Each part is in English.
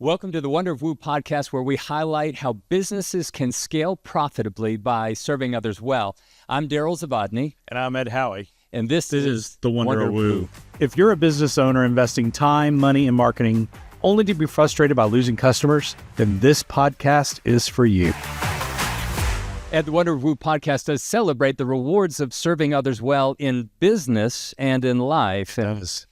Welcome to the Wonder of WOOO podcast, where we highlight how businesses can scale profitably by serving others well. I'm Darryl Ed. And I'm Ed Howie. And this is the Wonder of WOOO. If you're a business owner investing time, money, and marketing only to be frustrated by losing customers, then this podcast is for you. And the Wonder of WOOO podcast does celebrate the rewards of serving others well in business and in life.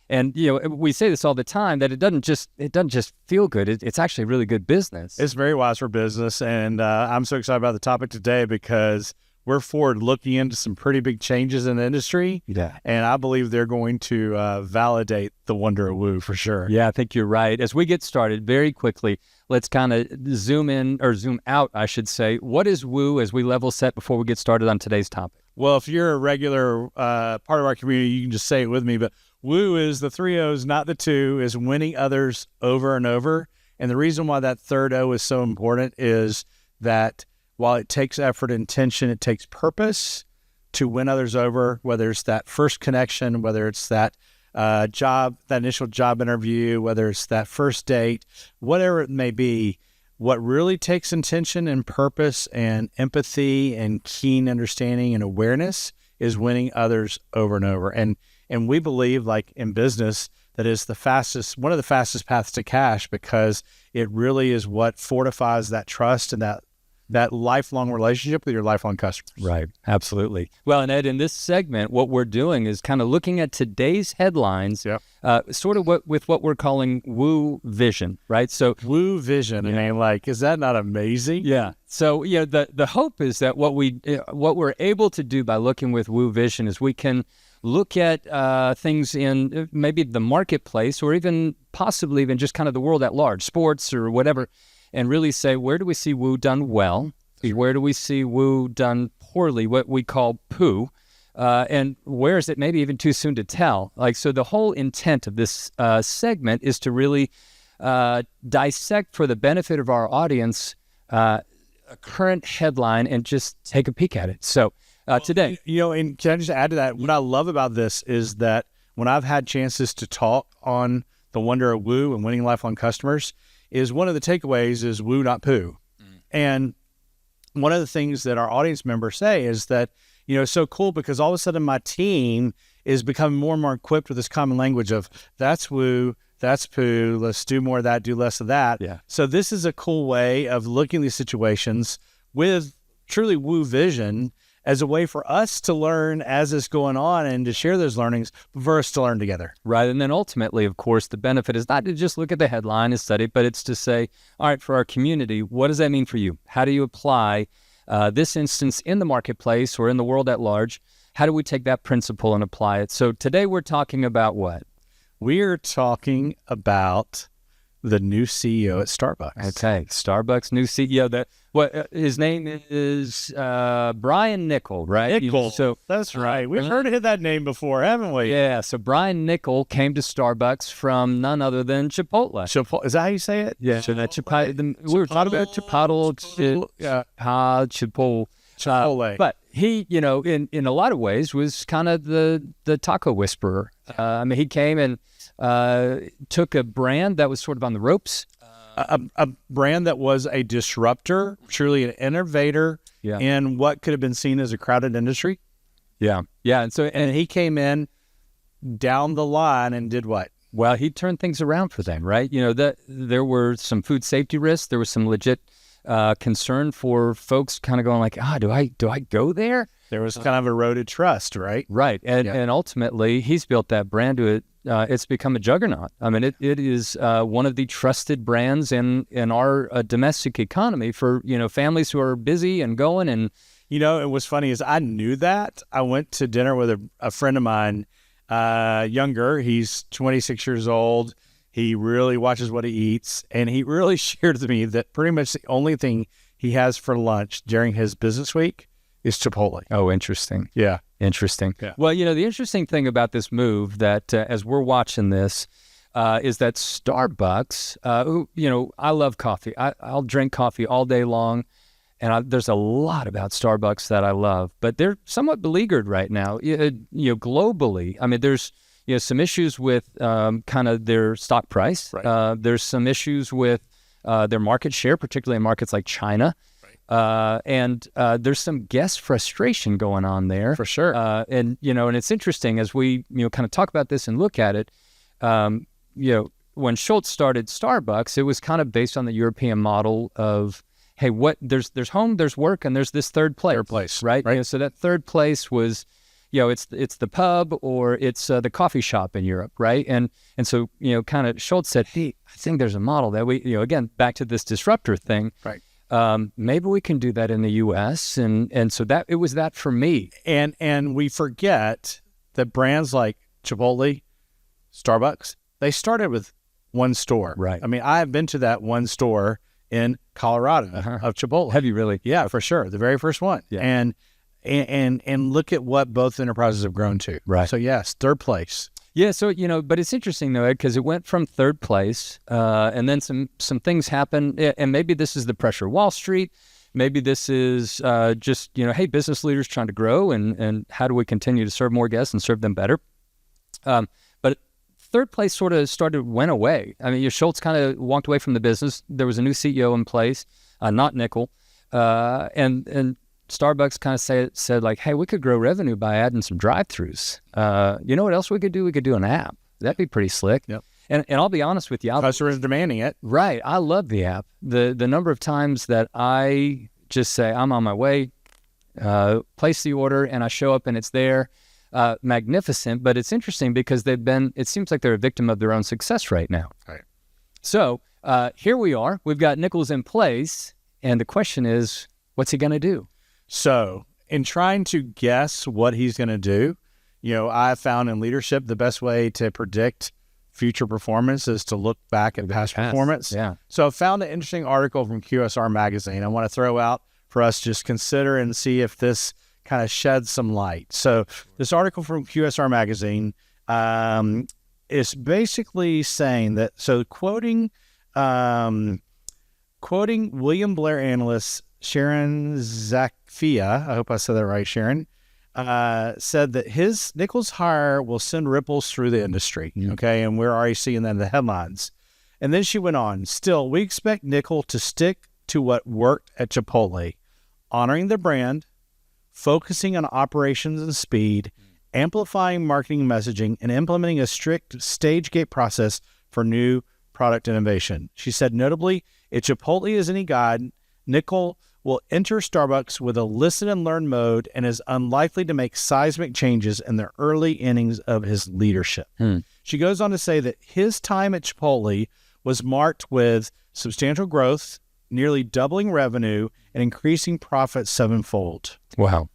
And you know, we say this all the time, that it doesn't just feel good. It's actually really good business. It's very wise for business, and I'm so excited about the topic today because we're forward looking into some pretty big changes in the industry. Yeah. And I believe they're going to validate the Wonder of WOOO for sure. Yeah, I think you're right. As we get started very quickly, let's kind of zoom out, I should say. What is WOOO as we level set before we get started on today's topic? Well, if you're a regular part of our community, you can just say it with me, but WOOO is the 3 O's, not the 2, is winning others over and over. And the reason why that third O is so important is that while it takes effort and intention, it takes purpose to win others over, whether it's that first connection, whether it's that that initial job interview, whether it's that first date, whatever it may be. What really takes intention and purpose and empathy and keen understanding and awareness is winning others over and over. And we believe, like in business, that is one of the fastest paths to cash, because it really is what fortifies that trust and that lifelong relationship with your lifelong customers. Right. Absolutely. Well, and Ed, in this segment, what we're doing is kind of looking at today's headlines, sort of with what we're calling WOOO vision, right? So WOOO vision. Yeah. And is that not amazing? Yeah. So, the hope is that what we're able to do by looking with WOOO vision is we can look at things in maybe the marketplace, or even possibly even just kind of the world at large, sports or whatever, and really say, where do we see WOOO done well? Where do we see WOOO done poorly, what we call poo? And where is it maybe even too soon to tell? So the whole intent of this segment is to really dissect, for the benefit of our audience, a current headline and just take a peek at it. So today. And can I just add to that? What I love about this is that when I've had chances to talk on the Wonder of WOOO and winning lifelong customers, is one of the takeaways is WOOO, not poo. And one of the things that our audience members say is that, it's so cool because all of a sudden my team is becoming more and more equipped with this common language of that's WOOO, that's poo, let's do more of that, do less of that. Yeah. So this is a cool way of looking at these situations with truly WOOO vision as a way for us to learn as it's going on and to share those learnings, but for us to learn together. Right. And then ultimately, of course, the benefit is not to just look at the headline and study, but it's to say, all right, for our community, what does that mean for you? How do you apply this instance in the marketplace or in the world at large? How do we take that principle and apply it? So today we're talking about what? We are talking about the new CEO at Starbucks. Okay, Starbucks new CEO. His name is Brian Nichol, right? Nichol. So that's right. We've heard that name before, haven't we? Yeah. So Brian Nichol came to Starbucks from none other than Chipotle. Chipotle. Is that how you say it? Yeah. So that we were talking about Chipotle. Chipotle. But he, in a lot of ways, was kind of the taco whisperer. He came and took a brand that was sort of on the ropes. A brand that was a disruptor, truly an innovator in what could have been seen as a crowded industry. Yeah. Yeah. And he came in down the line and did what? Well, he turned things around for them, right? There were some food safety risks. There was some legit concern for folks kind of going like, do I go there? There was kind of eroded trust, right? Right. And ultimately, he's built that brand to it. It's become a juggernaut. It is one of the trusted brands in our domestic economy for, families who are busy and going. And, and what's funny is I knew that. I went to dinner with a friend of mine, younger. He's 26 years old. He really watches what he eats. And he really shared with me that pretty much the only thing he has for lunch during his business week is Chipotle. Oh, interesting. Yeah. Interesting. Yeah. Well, the interesting thing about this move that as we're watching this is that Starbucks, I love coffee. I'll drink coffee all day long. And there's a lot about Starbucks that I love, but they're somewhat beleaguered right now, globally. There's some issues with kind of their stock price. Right. There's some issues with their market share, particularly in markets like China. And there's some guest frustration going on there. For sure. And it's interesting as we, kind of talk about this and look at it, when Schultz started Starbucks, it was kind of based on the European model of, hey, there's home, there's work, and there's this third place. Right. So that third place was, it's the pub or it's the coffee shop in Europe, right? And so, kind of Schultz said, hey, I think there's a model that we, again, back to this disruptor thing. Right. Maybe we can do that in the U.S. And so that it was that for me. And we forget that brands like Chipotle, Starbucks, they started with one store. Right. I mean, I've been to that one store in Colorado of Chipotle. Have you really? Yeah, for sure. The very first one. Yeah. And look at what both enterprises have grown to. Right. So yes, third place. Yeah. So, but it's interesting though, Ed, because it went from third place, and then some things happened, and maybe this is the pressure of Wall Street. Maybe this is just, hey, business leaders trying to grow and how do we continue to serve more guests and serve them better? But third place sort of went away. I mean, Schultz kind of walked away from the business. There was a new CEO in place, not Nichol, and Starbucks kind of said like, hey, we could grow revenue by adding some drive-thrus. You know what else we could do? We could do an app. That'd be pretty slick. Yep. And I'll be honest with you. Customers demanding it. Right. I love the app. The number of times that I just say, I'm on my way, place the order, and I show up and it's there. Magnificent. But it's interesting because it seems like they're a victim of their own success right now. Right. So here we are. We've got Nichols in place. And the question is, what's he going to do? So in trying to guess what he's going to do, I found in leadership the best way to predict future performance is to look back at past performance. Yeah. So I found an interesting article from QSR Magazine I want to throw out for us to just consider and see if this kind of sheds some light. So this article from QSR Magazine is basically saying that, so quoting William Blair analyst Sharon Zakfia, I hope I said that right, Sharon, said that Nichols' hire will send ripples through the industry. Okay, and we're already seeing that in the headlines. And then she went on, still, we expect Nichol to stick to what worked at Chipotle, honoring the brand, focusing on operations and speed, amplifying marketing messaging, and implementing a strict stage gate process for new product innovation. She said, notably, if Chipotle is any guide, Nichol will enter Starbucks with a listen and learn mode and is unlikely to make seismic changes in the early innings of his leadership. She goes on to say that his time at Chipotle was marked with substantial growth, nearly doubling revenue, and increasing profits sevenfold. Wow.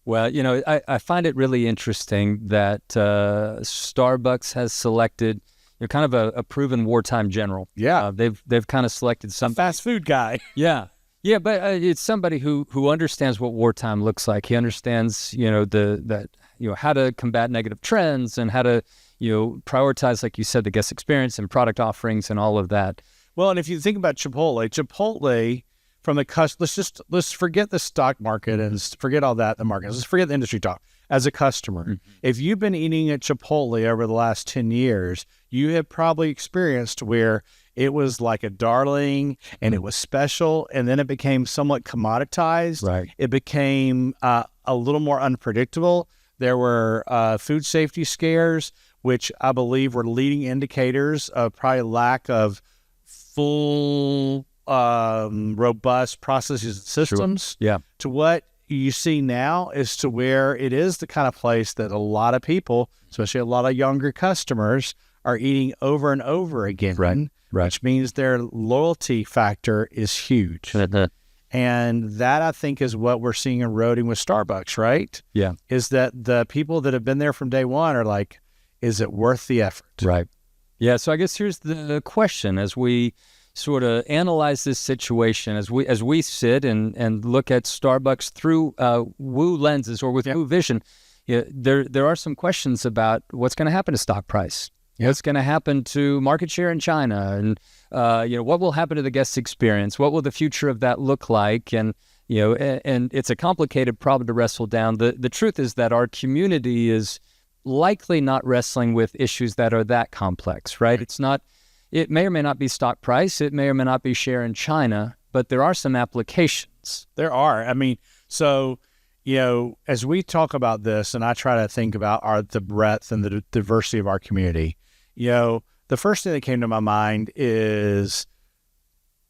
Well, I find it really interesting that Starbucks has selected kind of a proven wartime general. Yeah. They've kind of selected some fast food guy. Yeah. Yeah, but it's somebody who understands what wartime looks like. He understands, how to combat negative trends and how to, prioritize, like you said, the guest experience and product offerings and all of that. Well, and if you think about Chipotle from the let's forget the stock market and forget all that, the market. Let's forget the industry talk. As a customer, if you've been eating at Chipotle over the last 10 years, you have probably experienced where it was like a darling and it was special, and then it became somewhat commoditized. Right. It became a little more unpredictable. There were food safety scares, which I believe were leading indicators of probably lack of full, robust processes and systems. Sure. Yeah. To what you see now is to where it is the kind of place that a lot of people, especially a lot of younger customers, are eating over and over again. Right. Which means their loyalty factor is huge. And that, I think, is what we're seeing eroding with Starbucks, right? Yeah. Is that the people that have been there from day one are like, is it worth the effort? Right. Yeah. So I guess here's the question as we sort of analyze this situation, as we sit and look at Starbucks through WOOO lenses or with WOOO vision. There are some questions about what's going to happen to stock price. What's going to happen to market share in China, and what will happen to the guest experience? What will the future of that look like? And and it's a complicated problem to wrestle down. The truth is that our community is likely not wrestling with issues that are that complex, right? It's not. It may or may not be stock price. It may or may not be share in China, but there are some applications. There are. I mean, so, as we talk about this and I try to think about the breadth and the diversity of our community, the first thing that came to my mind is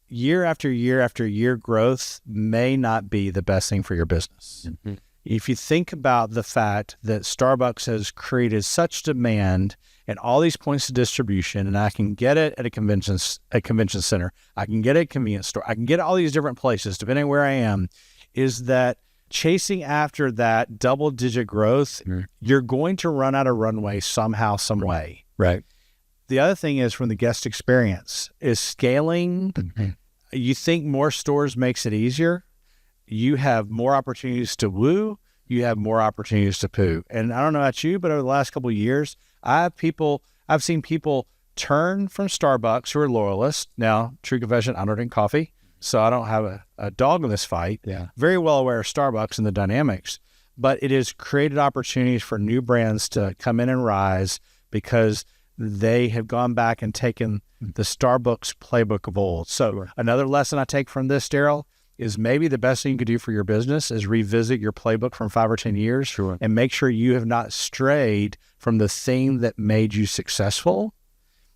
year after year after year growth may not be the best thing for your business. Mm-hmm. If you think about the fact that Starbucks has created such demand and all these points of distribution, and I can get it at a convention center, I can get it at a convenience store, I can get it all these different places, depending on where I am, is that chasing after that double-digit growth, you're going to run out of runway somehow, some way. Right. The other thing is from the guest experience is scaling. Mm-hmm. You think more stores makes it easier. You have more opportunities to woo. You have more opportunities to poo. And I don't know about you, but over the last couple of years, I've seen people turn from Starbucks who are loyalists. Now, true confession, I don't drink coffee, so I don't have a dog in this fight. Yeah. Very well aware of Starbucks and the dynamics, but it has created opportunities for new brands to come in and rise because they have gone back and taken the Starbucks playbook of old. So Another lesson I take from this, Darryl, is maybe the best thing you could do for your business is revisit your playbook from 5 or 10 years and make sure you have not strayed from the thing that made you successful.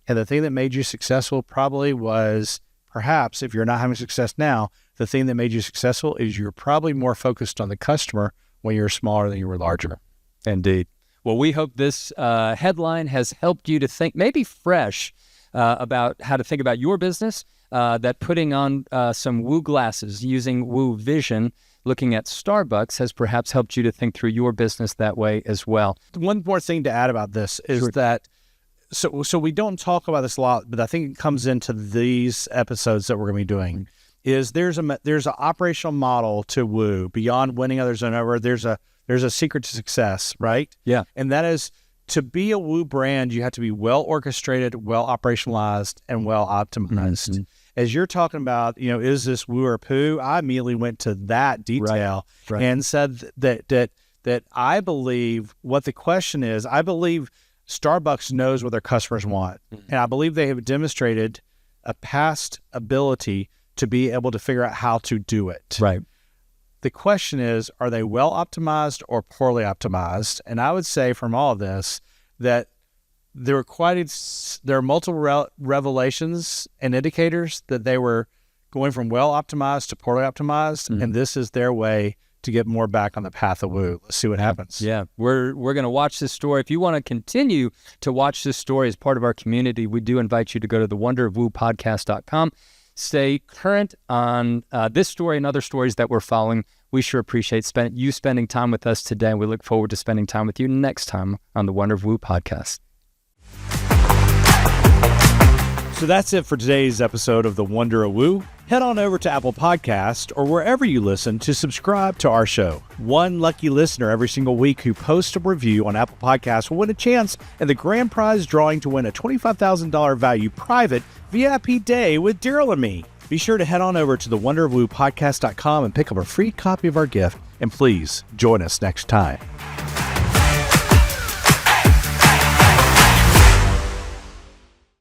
And the thing that made you successful probably was, perhaps, if you're not having success now, the thing that made you successful is you're probably more focused on the customer when you were smaller than you were larger. Indeed. Well, we hope this headline has helped you to think maybe fresh about how to think about your business, that putting on some WOOO glasses, using WOOO Vision, looking at Starbucks has perhaps helped you to think through your business that way as well. One more thing to add about this is that, so we don't talk about this a lot, but I think it comes into these episodes that we're going to be doing, is there's an operational model to WOOO beyond winning others and over. There's a secret to success, right? Yeah. And that is, to be a WOOO brand, you have to be well orchestrated, well operationalized, and well optimized. Mm-hmm. As you're talking about, is this WOOO or poo? I immediately went to that detail and said that I believe what the question is, I believe Starbucks knows what their customers want. Mm-hmm. And I believe they have demonstrated a past ability to be able to figure out how to do it. Right. The question is, are they well optimized or poorly optimized? And I would say from all of this that there are multiple revelations and indicators that they were going from well optimized to poorly optimized, and this is their way to get more back on the path of WOOO. Let's see what happens. Yeah, we're going to watch this story. If you want to continue to watch this story as part of our community, we do invite you to go to thewonderofwoopodcast.com. Stay current on this story and other stories that we're following. We sure appreciate you spending time with us today. We look forward to spending time with you next time on the Wonder of WOOO podcast. So that's it for today's episode of The Wonder of WOOO. Head on over to Apple Podcast or wherever you listen to subscribe to our show. One lucky listener every single week who posts a review on Apple Podcasts will win a chance in the grand prize drawing to win a $25,000 value private VIP day with Darryl and me. Be sure to head on over to thewonderofwoopodcast.com and pick up a free copy of our gift. And please join us next time.